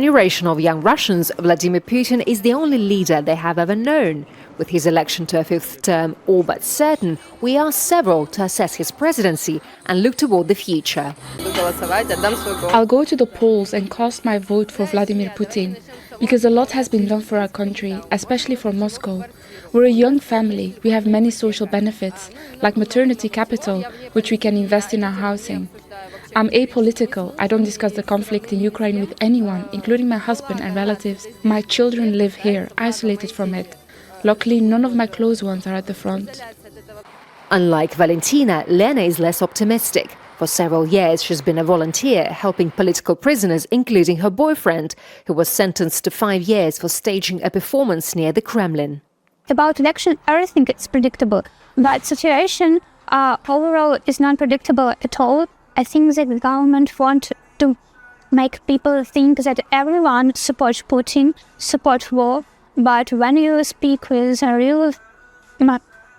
Generation of young Russians, Vladimir Putin is the only leader they have ever known. With his election to a fifth term all but certain, we asked several to assess his presidency and look toward the future. I'll go to the polls and cast my vote for Vladimir Putin, because a lot has been done for our country, especially for Moscow. We're a young family, we have many social benefits, like maternity capital, which we can invest in our housing. I'm apolitical. I don't discuss the conflict in Ukraine with anyone, including my husband and relatives. My children live here, isolated from it. Luckily, none of my close ones are at the front. Unlike Valentina, Lena is less optimistic. For several years, she's been a volunteer helping political prisoners, including her boyfriend, who was sentenced to 5 years for staging a performance near the Kremlin. About election, everything is predictable. But situation overall is not predictable at all. I think that the government wants to make people think that everyone supports Putin, supports war. But when you speak with real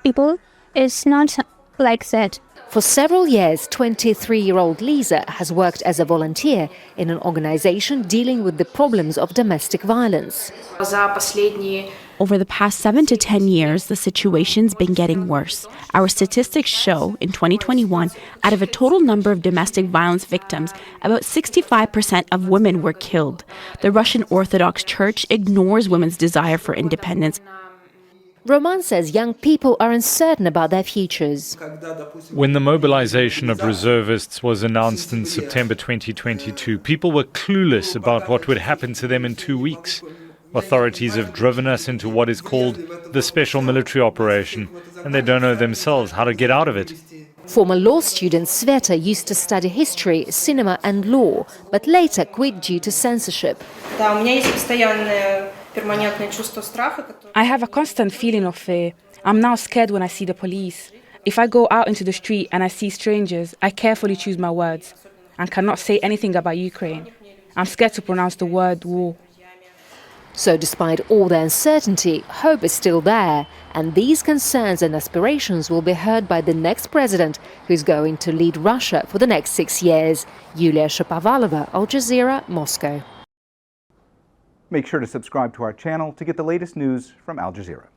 people, it's not like that. For several years, 23-year-old Lisa has worked as a volunteer in an organization dealing with the problems of domestic violence. Over the past 7 to 10 years, the situation's been getting worse. Our statistics show, in 2021, out of a total number of domestic violence victims, about 65% of women were killed. The Russian Orthodox Church ignores women's desire for independence. Roman says young people are uncertain about their futures. When the mobilization of reservists was announced in September 2022, people were clueless about what would happen to them in 2 weeks. Authorities have driven us into what is called the special military operation, and they don't know themselves how to get out of it. Former law student Sveta used to study history, cinema and law, but later quit due to censorship. I have a constant feeling of fear. I'm now scared when I see the police. If I go out into the street and I see strangers, I carefully choose my words and cannot say anything about Ukraine. I'm scared to pronounce the word war. So despite all the uncertainty, hope is still there, and these concerns and aspirations will be heard by the next president, who is going to lead Russia for the next 6 years. Yulia, Shapovalova, Al Jazeera, Moscow. Make sure to subscribe to our channel to get the latest news from Al Jazeera.